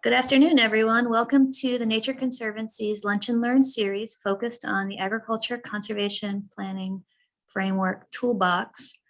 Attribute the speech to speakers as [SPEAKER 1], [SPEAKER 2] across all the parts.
[SPEAKER 1] Good afternoon, everyone. Welcome to the Nature Conservancy's Lunch and Learn series focused on the Agriculture Conservation Planning Framework Toolbox.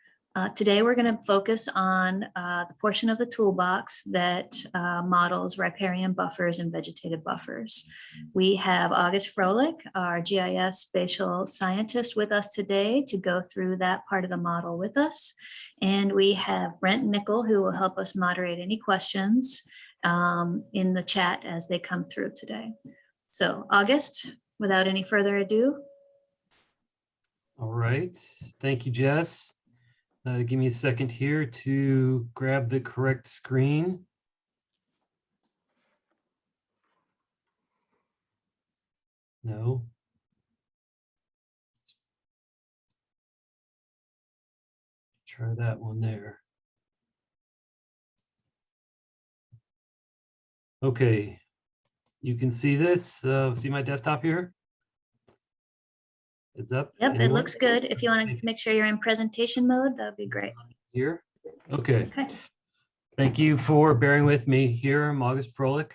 [SPEAKER 1] Today, we're going to focus on the portion of the toolbox that models riparian buffers and vegetative buffers. We have August Froelich, our GIS spatial scientist, with us today to go through that part of the model with us. And we have Brent Nickel, who will help us moderate any questions in the chat as they come through today. So August, without any further ado.
[SPEAKER 2] All right, thank you, Jess. Give me a second here to grab the correct screen. No. Let's try that one there. Okay, you can see this. See my desktop here? It's up.
[SPEAKER 1] Yep,
[SPEAKER 2] Anyone?
[SPEAKER 1] it looks good. If you want to make sure you're in presentation mode, that would be great.
[SPEAKER 2] Here? Okay.
[SPEAKER 1] Okay.
[SPEAKER 2] Thank you for bearing with me here. I'm August Froelich.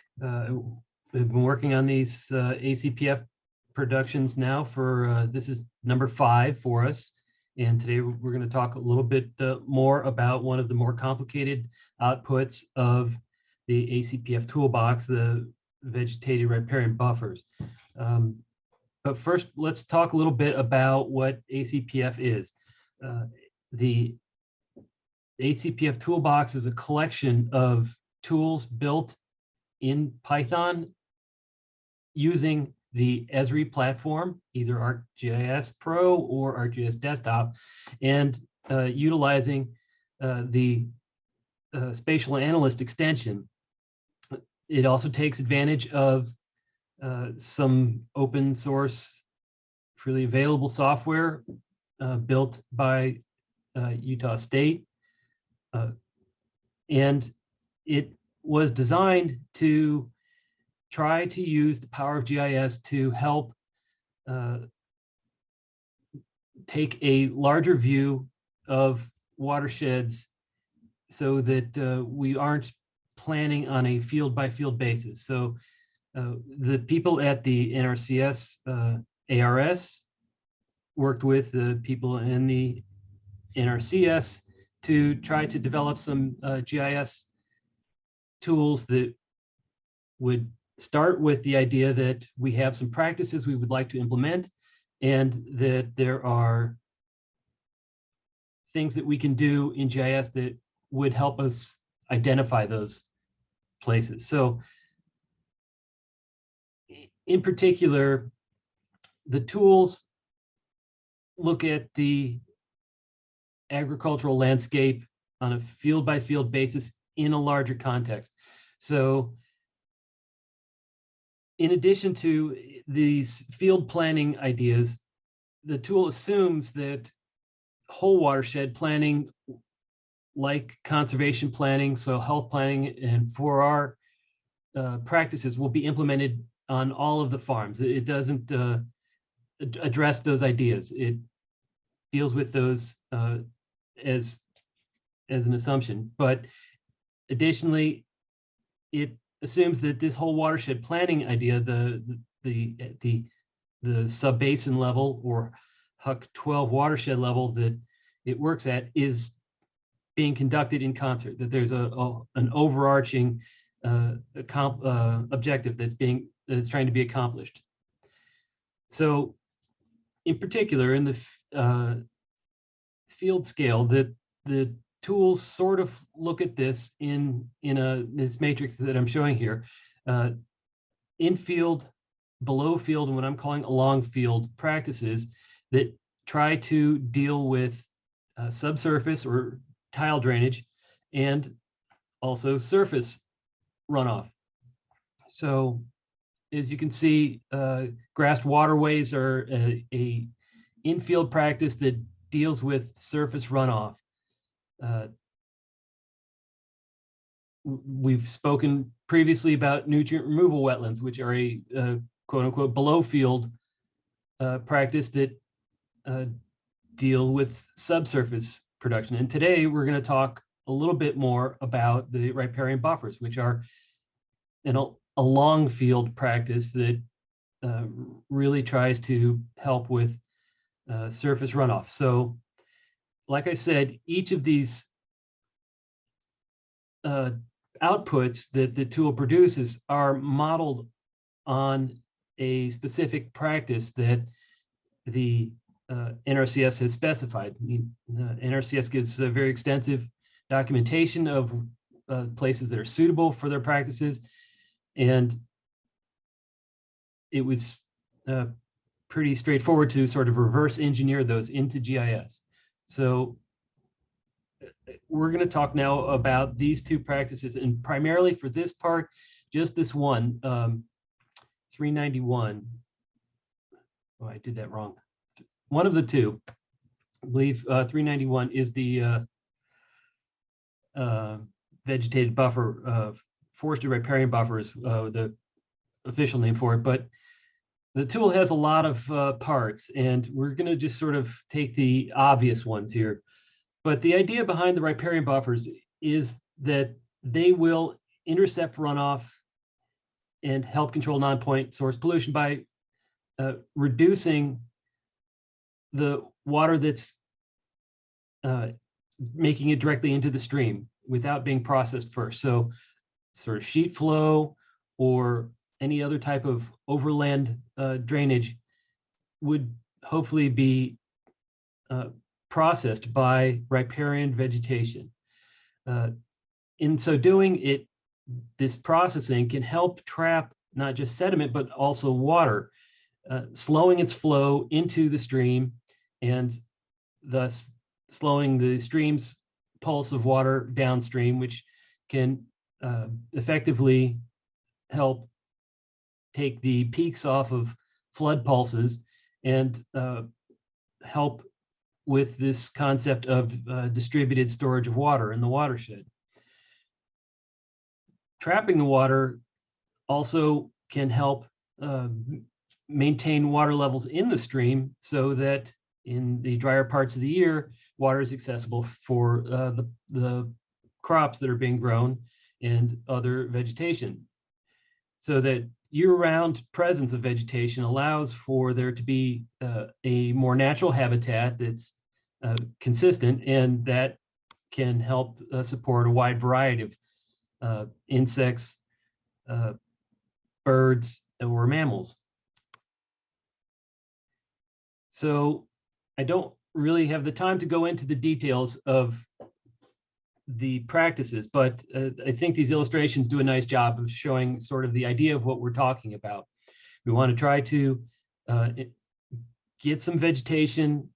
[SPEAKER 2] We've been working on these ACPF productions now for, this is number 5 for us. And today we're going to talk a little bit more about one of the more complicated outputs of the ACPF Toolbox, the vegetative riparian buffers. But first, let's talk a little bit about what ACPF is. The ACPF Toolbox is a collection of tools built in Python using the Esri platform, either ArcGIS Pro or ArcGIS Desktop, and utilizing the spatial analyst extension. It also takes advantage of some open source, freely available software built by Utah State. And it was designed to try to use the power of GIS to help take a larger view of watersheds so that we aren't planning on a field by field basis. So the people at the NRCS ARS worked with the people in the NRCS to try to develop some GIS tools that would start with the idea that we have some practices we would like to implement, and that there are things that we can do in GIS that would help us identify those places. So in particular, the tools look at the agricultural landscape on a field by field basis in a larger context. So in addition to these field planning ideas, the tool assumes that whole watershed planning, like conservation planning, soil health planning, and 4R practices will be implemented on all of the farms. It doesn't address those ideas. It deals with those as an assumption, but additionally, it assumes that this whole watershed planning idea, the sub-basin level or HUC 12 watershed level that it works at, is being conducted in concert. That there's an overarching objective that's trying to be accomplished. So, in particular, in the field scale, the tools sort of look at this in this matrix that I'm showing here, in field, below field, and what I'm calling along field practices that try to deal with subsurface or tile drainage and also surface runoff. So as you can see, grassed waterways are a infield practice that deals with surface runoff. We've spoken previously about nutrient removal wetlands, which are a quote unquote below field practice that deal with subsurface production. And today we're going to talk a little bit more about the riparian buffers, which are a long field practice that really tries to help with surface runoff. So, like I said, each of these outputs that the tool produces are modeled on a specific practice that the NRCS has specified. NRCS gives a very extensive documentation of places that are suitable for their practices, and it was pretty straightforward to sort of reverse engineer those into GIS. So we're going to talk now about these two practices, and primarily for this part, just this one, 391. Oh, I did that wrong. One of the two, I believe 391 is the vegetated buffer, forested riparian buffer is the official name for it, but the tool has a lot of parts, and we're going to just sort of take the obvious ones here. But the idea behind the riparian buffers is that they will intercept runoff and help control non-point source pollution by reducing the water that's making it directly into the stream without being processed first. So sort of sheet flow or any other type of overland drainage would hopefully be processed by riparian vegetation. In so doing, this processing can help trap not just sediment, but also water, slowing its flow into the stream and thus slowing the stream's pulse of water downstream, which can effectively help take the peaks off of flood pulses and help with this concept of distributed storage of water in the watershed. Trapping the water also can help maintain water levels in the stream so that in the drier parts of the year, water is accessible for the crops that are being grown and other vegetation. So that year-round presence of vegetation allows for there to be a more natural habitat that's consistent, and that can help support a wide variety of insects, birds, or mammals. So I don't really have the time to go into the details of the practices, but I think these illustrations do a nice job of showing sort of the idea of what we're talking about. We want to try to get some vegetation,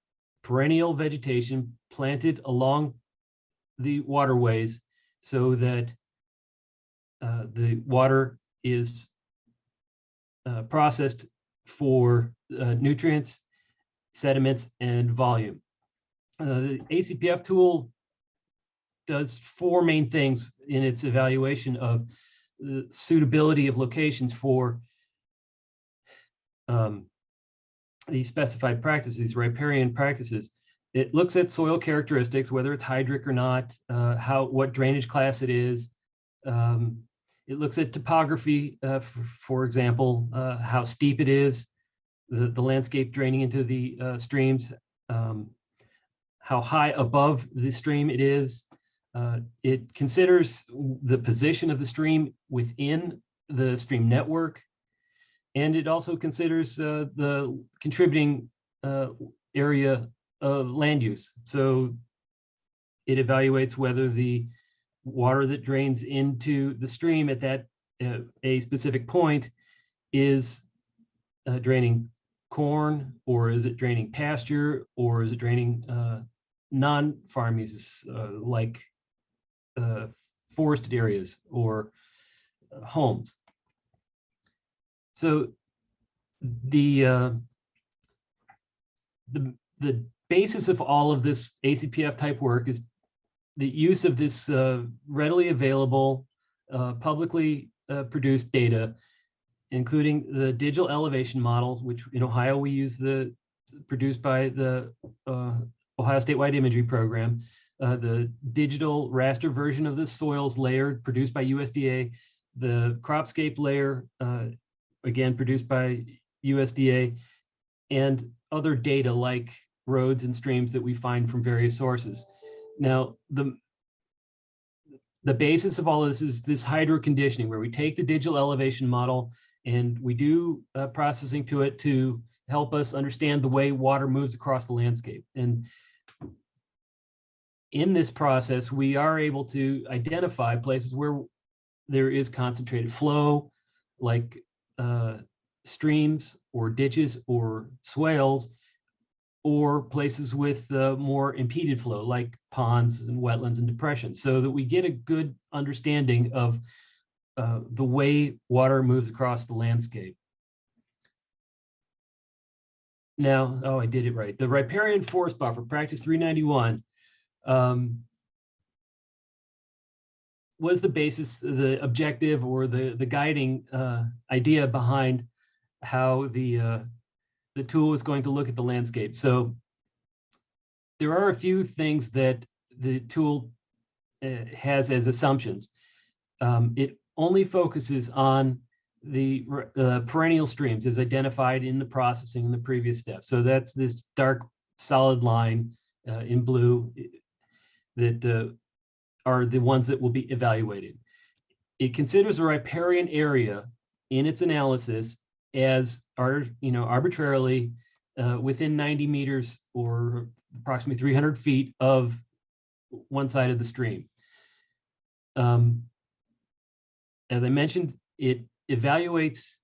[SPEAKER 2] perennial vegetation, planted along the waterways so that the water is processed for nutrients, sediments, and volume. The ACPF tool does four main things in its evaluation of the suitability of locations for these specified practices, these riparian practices. It looks at soil characteristics, whether it's hydric or not, what drainage class it is. It looks at topography, for example, how steep it is, the landscape draining into the streams, how high above the stream it is. It considers the position of the stream within the stream network, and it also considers the contributing area of land use. So it evaluates whether the water that drains into the stream at that a specific point is draining corn, or is it draining pasture, or is it draining non-farm uses like forested areas or homes. So the basis of all of this ACPF type work is the use of this readily available, publicly produced data, including the digital elevation models, which in Ohio we use produced by the Ohio Statewide Imagery Program, the digital raster version of the soils layered produced by USDA, the cropscape layer, again, produced by USDA, and other data like roads and streams that we find from various sources. Now, the basis of all of this is this hydro conditioning, where we take the digital elevation model and we do processing to it to help us understand the way water moves across the landscape. And in this process, we are able to identify places where there is concentrated flow, like streams or ditches or swales, or places with more impeded flow, like ponds and wetlands and depressions, so that we get a good understanding of the way water moves across the landscape. Now, oh, I did it right. The riparian forest buffer, practice 391, was the basis, the objective, or the guiding idea behind how the tool is going to look at the landscape. So there are a few things that the tool has as assumptions. It only focuses on the perennial streams as identified in the processing in the previous step. So that's this dark solid line in blue that are the ones that will be evaluated. It considers a riparian area in its analysis as arbitrarily within 90 meters or approximately 300 feet of one side of the stream. As I mentioned, it evaluates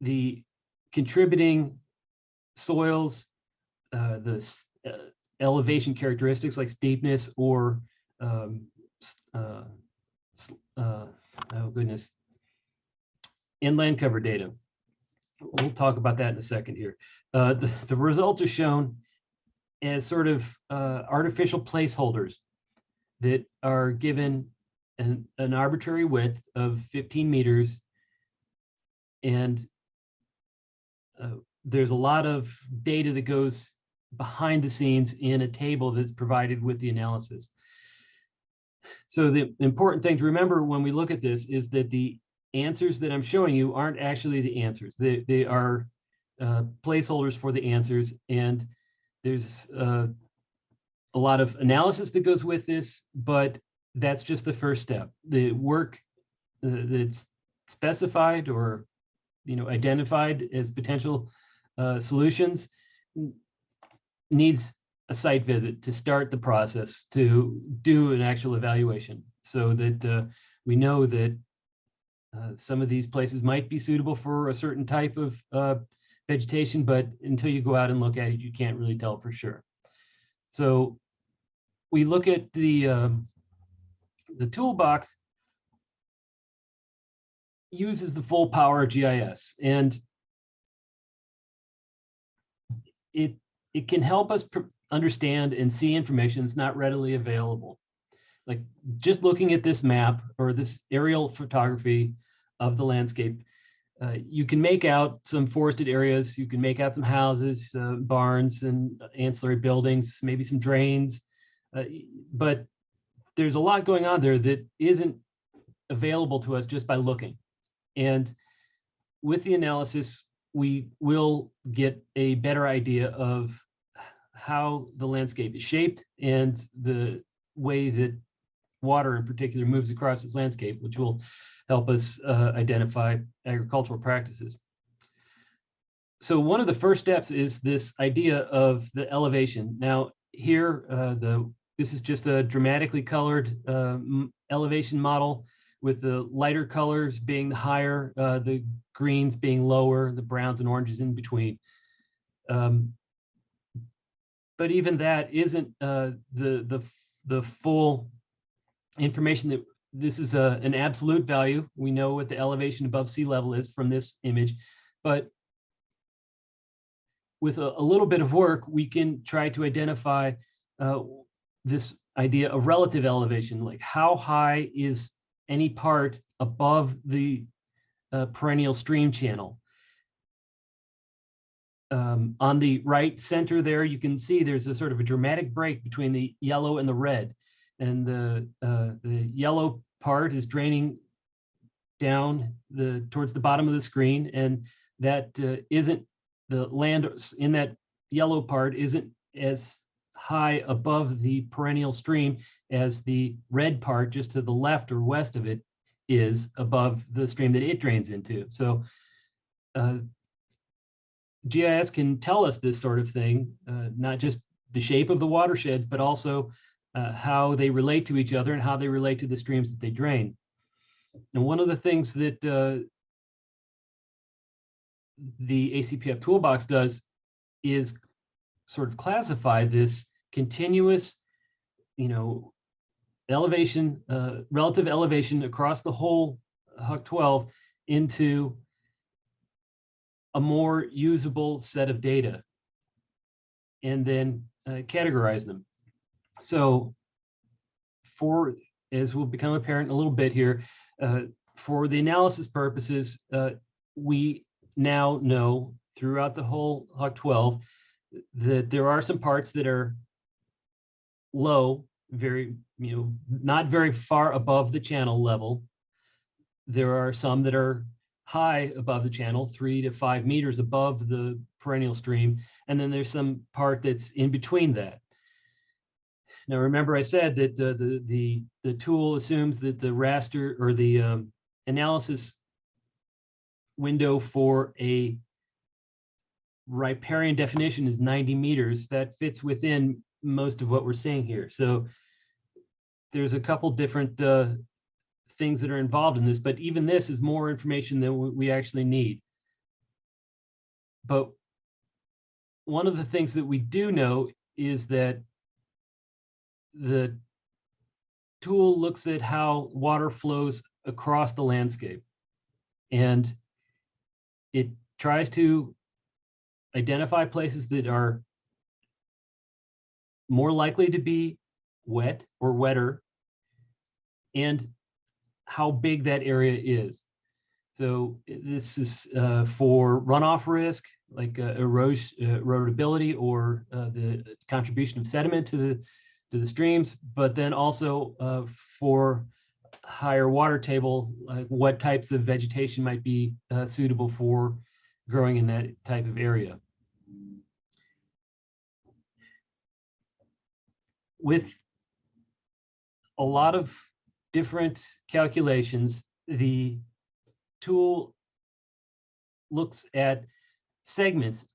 [SPEAKER 2] the contributing soils, the elevation characteristics like steepness or inland cover data. We'll talk about that in a second here. The results are shown as sort of artificial placeholders that are given an arbitrary width of 15 meters. And there's a lot of data that goes behind the scenes in a table that's provided with the analysis. So the important thing to remember when we look at this is that the answers that I'm showing you aren't actually the answers. They are placeholders for the answers, and there's a lot of analysis that goes with this, but that's just the first step. The work that's specified or identified as potential solutions needs a site visit to start the process to do an actual evaluation, so that we know that some of these places might be suitable for a certain type of vegetation, but until you go out and look at it, you can't really tell for sure. So we look at the toolbox uses the full power of GIS, and it can help us understand and see information that's not readily available. Like just looking at this map or this aerial photography of the landscape, you can make out some forested areas, you can make out some houses, barns and ancillary buildings, maybe some drains, but there's a lot going on there that isn't available to us just by looking. And with the analysis, we will get a better idea of how the landscape is shaped and the way that water in particular moves across its landscape, which will help us identify agricultural practices. So one of the first steps is this idea of the elevation. Now here, this is just a dramatically colored elevation model, with the lighter colors being the higher, the greens being lower, the browns and oranges in between. But even that isn't the full information. That this is an absolute value. We know what the elevation above sea level is from this image, but with a little bit of work, we can try to identify this idea of relative elevation, like how high is any part above the perennial stream channel. On the right center there, you can see there's a sort of a dramatic break between the yellow and the red. And the yellow part is draining down towards the bottom of the screen, and that isn't the land in that yellow part isn't as high above the perennial stream as the red part just to the left or west of it is above the stream that it drains into. So GIS can tell us this sort of thing, not just the shape of the watersheds, but also how they relate to each other and how they relate to the streams that they drain. And one of the things that the ACPF Toolbox does is sort of classify this continuous, elevation, relative elevation across the whole Huck 12 into a more usable set of data, and then categorize them. So as will become apparent in a little bit here, for the analysis purposes, we now know throughout the whole Huck 12 that there are some parts that are low, not very far above the channel level. There are some that are high above the channel, 3 to 5 meters above the perennial stream. And then there's some part that's in between that. Now, remember I said that the tool assumes that the raster or the analysis window for a riparian definition is 90 meters. That fits within most of what we're seeing here. So there's a couple different things that are involved in this, but even this is more information than we actually need. But one of the things that we do know is that the tool looks at how water flows across the landscape, and it tries to identify places that are more likely to be wet or wetter, and how big that area is. So this is for runoff risk, like erodibility or the contribution of sediment to the streams, but then also for higher water table, like what types of vegetation might be suitable for growing in that type of area. With a lot of different calculations, the tool looks at segments.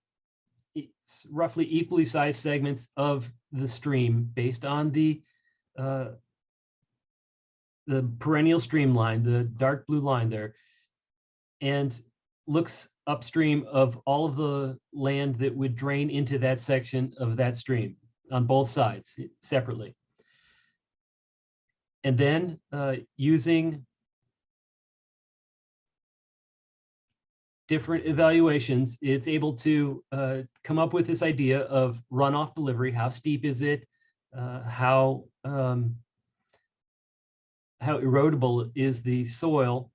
[SPEAKER 2] It's roughly equally sized segments of the stream based on the perennial stream line, the dark blue line there, and looks upstream of all of the land that would drain into that section of that stream on both sides separately. And then using different evaluations, it's able to come up with this idea of runoff delivery. How steep is it? How erodible is the soil?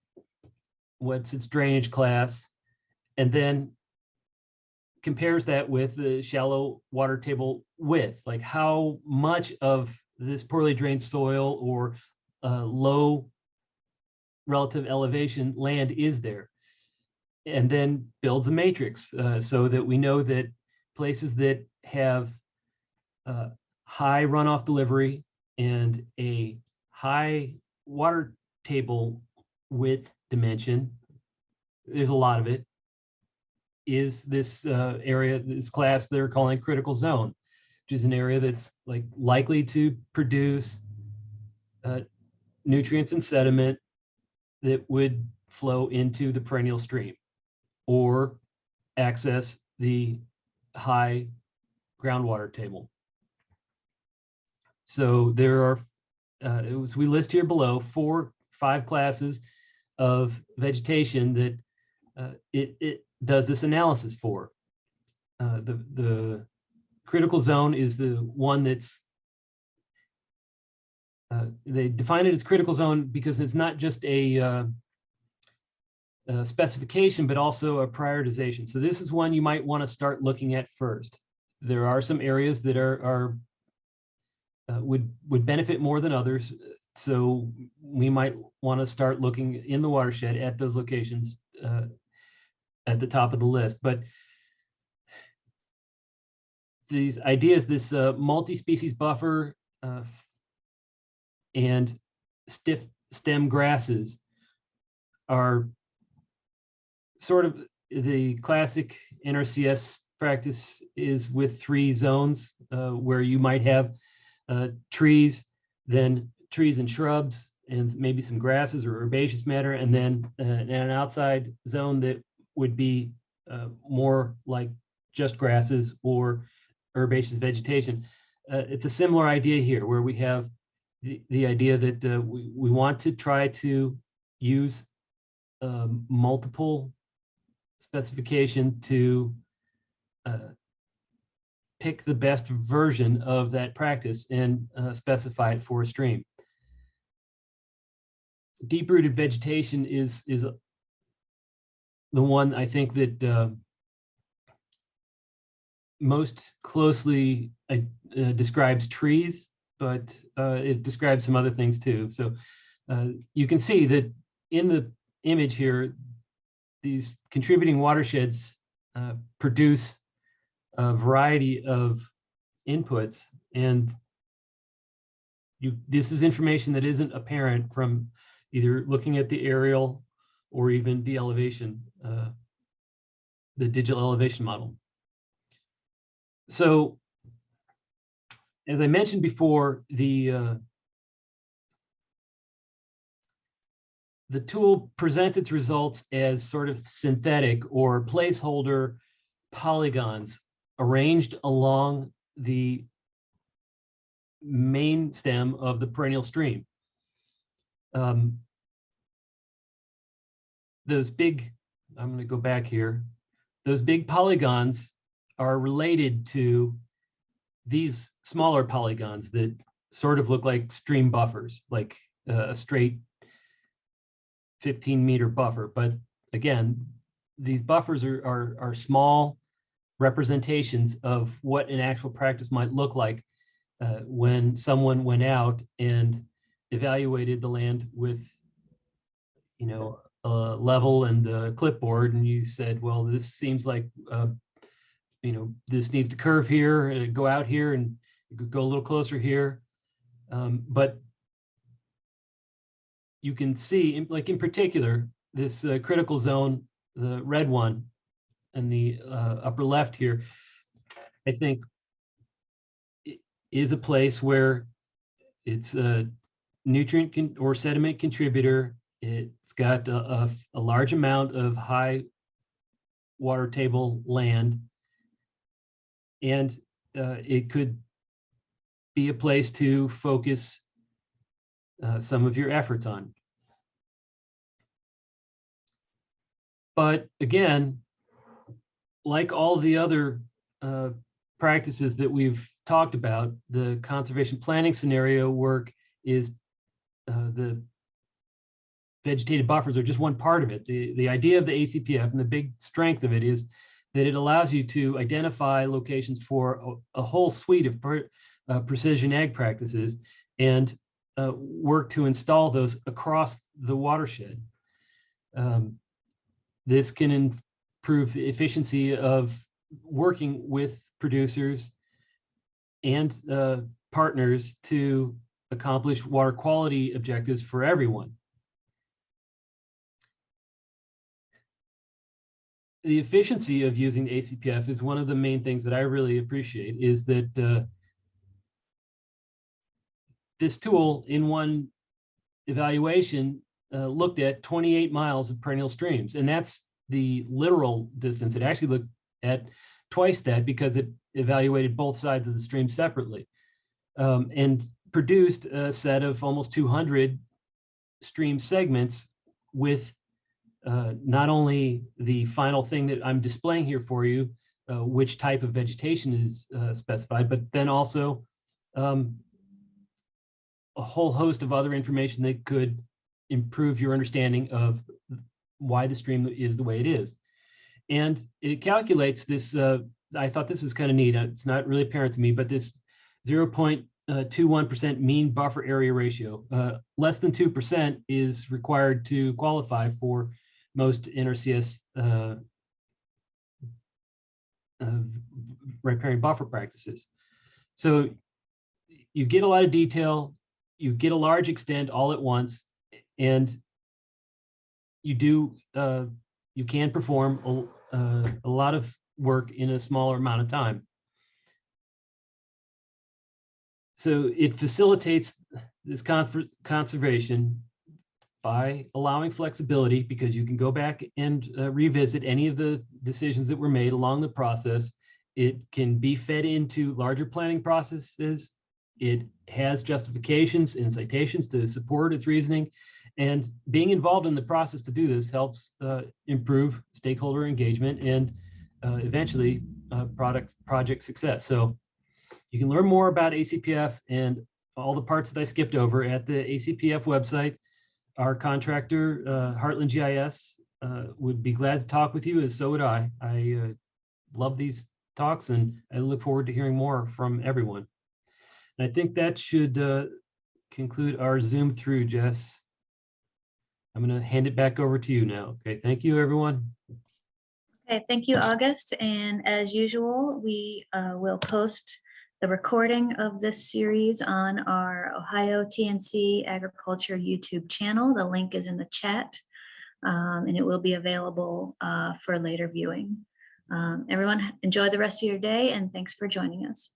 [SPEAKER 2] What's its drainage class? And then compares that with the shallow water table width, like how much of this poorly drained soil or low relative elevation land is there, and then builds a matrix so that we know that places that have high runoff delivery and a high water table width dimension, there's a lot of it, is this area, this class they're calling critical zone, which is an area that's like likely to produce nutrients and sediment that would flow into the perennial stream or access the high groundwater table. So there are, as we list here below, 5 classes of vegetation that it does this analysis for. The critical zone is the one that's, they define it as critical zone because it's not just a specification, but also a prioritization. So this is one you might want to start looking at first. There are some areas that would benefit more than others. So we might want to start looking in the watershed at those locations at the top of the list. But these ideas, this multi-species buffer and stiff stem grasses are sort of the classic NRCS practice is with 3 zones where you might have trees, then trees and shrubs, and maybe some grasses or herbaceous matter, and then an outside zone that would be more like just grasses or herbaceous vegetation. It's a similar idea here where we have the idea that we want to try to use multiple specification to pick the best version of that practice and specify it for a stream. Deep-rooted vegetation is the one I think that most closely describes trees, but it describes some other things too. So you can see that in the image here, these contributing watersheds produce a variety of inputs, and this is information that isn't apparent from either looking at the aerial or even the elevation, the digital elevation model. So, as I mentioned before, the tool presents its results as sort of synthetic or placeholder polygons arranged along the main stem of the perennial stream. Those big, I'm going to go back here, those big polygons are related to these smaller polygons that sort of look like stream buffers, like a straight 15-meter buffer. But again, these buffers are small representations of what an actual practice might look like when someone went out and evaluated the land with, you know, a level and a clipboard, and you said, well, this seems like, you know, this needs to curve here, go out here, and go a little closer here. But you can see, like in particular, this critical zone, the red one in the upper left here, I think is a place where it's a nutrient or sediment contributor. It's got a large amount of high water table land, and it could be a place to focus some of your efforts on. But again, like all the other practices that we've talked about, the conservation planning scenario work is the vegetative buffers are just one part of it. The idea of the ACPF and the big strength of it is that it allows you to identify locations for a whole suite of precision ag practices and work to install those across the watershed. This can improve the efficiency of working with producers and partners to accomplish water quality objectives for everyone. The efficiency of using the ACPF is one of the main things that I really appreciate, is that this tool in one evaluation looked at 28 miles of perennial streams, and that's the literal distance. It actually looked at twice that because it evaluated both sides of the stream separately, and produced a set of almost 200 stream segments with not only the final thing that I'm displaying here for you, which type of vegetation is specified, but then also a whole host of other information that could improve your understanding of why the stream is the way it is. And it calculates this, I thought this was kind of neat. It's not really apparent to me, but this 0.0 to 1% mean buffer area ratio. Less than 2% is required to qualify for most NRCS riparian buffer practices. So you get a lot of detail, you get a large extent all at once, and you can perform a lot of work in a smaller amount of time. So it facilitates this conservation by allowing flexibility, because you can go back and revisit any of the decisions that were made along the process. It can be fed into larger planning processes. It has justifications and citations to support its reasoning. And being involved in the process to do this helps improve stakeholder engagement and eventually project success. So you can learn more about ACPF and all the parts that I skipped over at the ACPF website. Our contractor, Heartland GIS, would be glad to talk with you, as so would I. I love these talks, and I look forward to hearing more from everyone. And I think that should conclude our Zoom through, Jess. I'm going to hand it back over to you now. Okay, thank you, everyone.
[SPEAKER 1] Okay, thank you, August. And as usual, we will post the recording of this series on our Ohio TNC Agriculture YouTube channel. The link is in the chat, and it will be available for later viewing. Everyone, enjoy the rest of your day, and thanks for joining us.